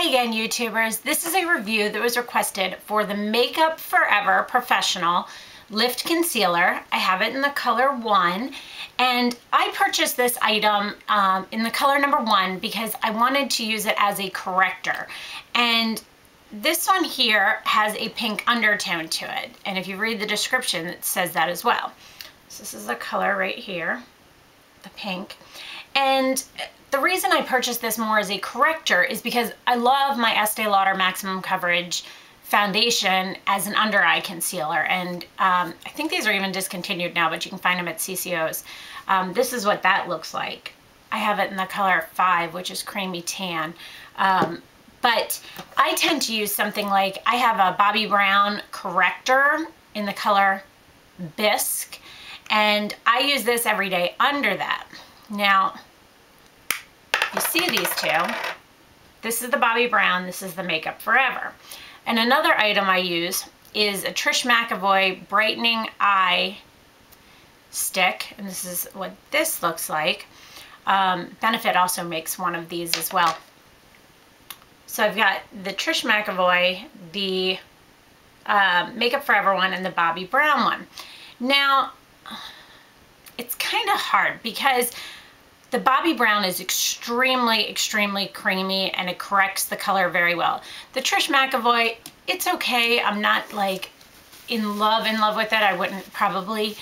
Hi again, YouTubers. This is a review that was requested for the Makeup Forever Professional Lift Concealer. I have it in the color 1, and I purchased this item in the color number 1 because I wanted to use it as a corrector. And this one here has a pink undertone to it, and if you read the description, it says that as well. So this is the color right here, the pink. And the reason I purchased this more as a corrector is because I love my Estee Lauder Maximum Coverage foundation as an under eye concealer, and I think these are even discontinued now, but you can find them at CCOs. This is what that looks like. I have it in the color 5, which is creamy tan. But I tend to use something like, I have a Bobbi Brown corrector in the color Bisque, and I use this every day under that. Now, you see these two. This is the Bobbi Brown, this is the Makeup Forever. And another item I use is a Trish McEvoy Brightening Eye Stick, and this is what this looks like. Benefit also makes one of these as well. So I've got the Trish McEvoy, the Makeup Forever one, and the Bobbi Brown one. Now, it's kind of hard because the Bobbi Brown is extremely creamy, and it corrects the color very well. The Trish McEvoy, it's okay. I'm not like in love with it. I wouldn't probably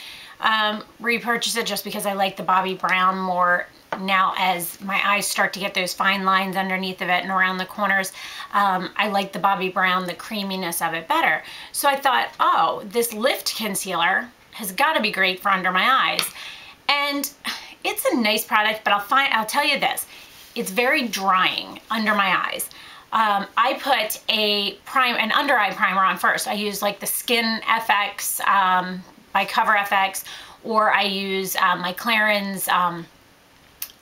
repurchase it just because I like the Bobbi Brown more now as my eyes start to get those fine lines underneath of it and around the corners. I like the Bobbi Brown, the creaminess of it better. So I thought, oh, this Lift Concealer has got to be great for under my eyes. And it's a nice product, but I'll tell you this, it's very drying under my eyes. I put an under eye primer on first. I use like the SkinFx by CoverFX, or I use my Clarins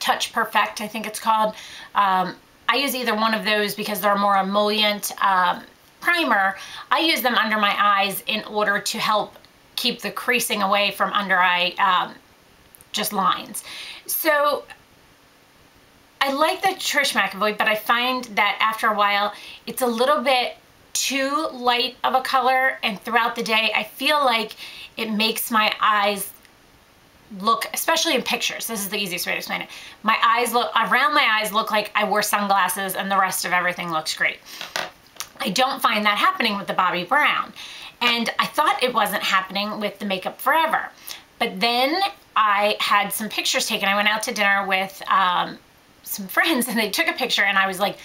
Touch Perfect, I think it's called. I use either one of those because they're a more emollient primer. I use them under my eyes in order to help keep the creasing away from under eye just lines. So I like the Trish McEvoy, but I find that after a while it's a little bit too light of a color, and throughout the day I feel like it makes my eyes look, especially in pictures, this is the easiest way to explain it, my eyes look, around my eyes look like I wore sunglasses and the rest of everything looks great. I don't find that happening with the Bobbi Brown, and I thought it wasn't happening with the Makeup Forever. But then I had some pictures taken. I went out to dinner with some friends, and they took a picture, and I was like,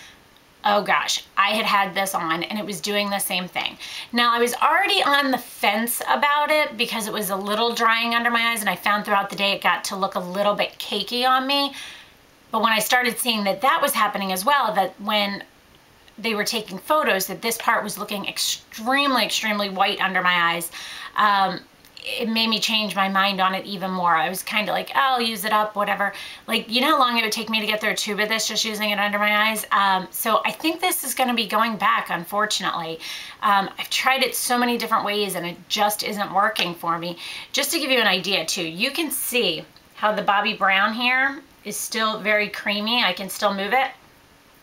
oh gosh, I had this on and it was doing the same thing. Now, I was already on the fence about it because it was a little drying under my eyes, and I found throughout the day it got to look a little bit cakey on me. But when I started seeing that that was happening as well, that when they were taking photos, that this part was looking extremely white under my eyes, it made me change my mind on it even more. I was kind of like, oh, I'll use it up, whatever. Like, you know how long it would take me to get through a tube of this just using it under my eyes? So I think this is going to be going back, unfortunately. I've tried it so many different ways and it just isn't working for me. Just to give you an idea too, you can see how the Bobbi Brown here is still very creamy. I can still move it.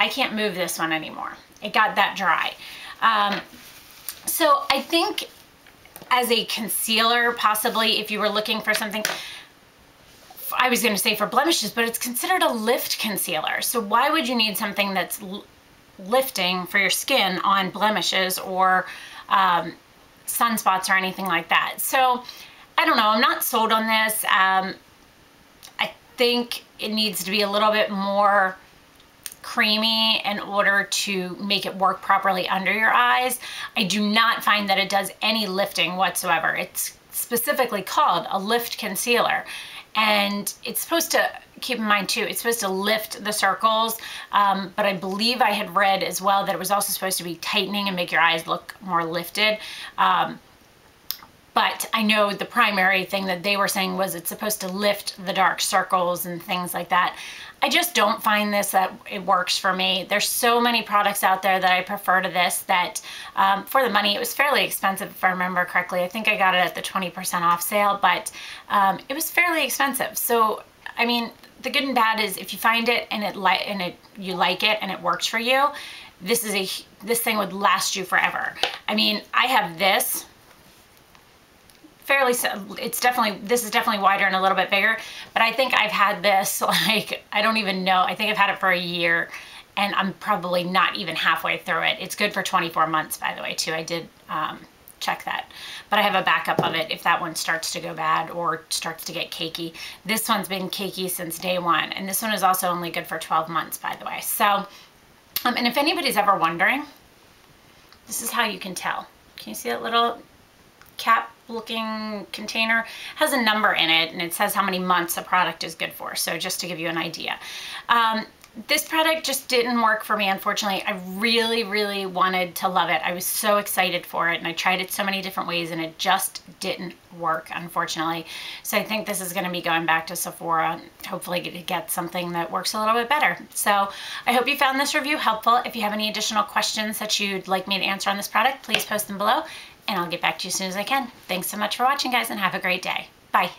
I can't move this one anymore. It got that dry. So I think as a concealer, possibly if you were looking for something, I was going to say for blemishes, but it's considered a lift concealer. So why would you need something that's lifting for your skin on blemishes or sunspots or anything like that? So I don't know. I'm not sold on this. I think it needs to be a little bit more creamy in order to make it work properly under your eyes. I do not find that it does any lifting whatsoever. It's specifically called a lift concealer, and it's supposed to, keep in mind too, it's supposed to lift the circles, but I believe I had read as well that it was also supposed to be tightening and make your eyes look more lifted. But I know the primary thing that they were saying was it's supposed to lift the dark circles and things like that. I just don't find this that it works for me. There's so many products out there that I prefer to this that for the money, it was fairly expensive if I remember correctly. I think I got it at the 20% off sale, but it was fairly expensive. So, I mean, the good and bad is if you find it and you like it and it works for you, this thing would last you forever. I mean, I have this fairly, this is definitely wider and a little bit bigger, but I think I've had this, like, I don't even know. I think I've had it for a year and I'm probably not even halfway through it. It's good for 24 months, by the way, too. I did check that, but I have a backup of it if that one starts to go bad or starts to get cakey. This one's been cakey since day one, and this one is also only good for 12 months, by the way. So, and if anybody's ever wondering, this is how you can tell. Can you see that little cap looking container? It has a number in it and it says how many months a product is good for. So just to give you an idea. This product just didn't work for me, unfortunately. I really, really wanted to love it. I was so excited for it and I tried it so many different ways and it just didn't work, unfortunately. So I think this is going to be going back to Sephora, hopefully to get something that works a little bit better. So I hope you found this review helpful. If you have any additional questions that you'd like me to answer on this product, please post them below and I'll get back to you as soon as I can. Thanks so much for watching, guys, and have a great day. Bye.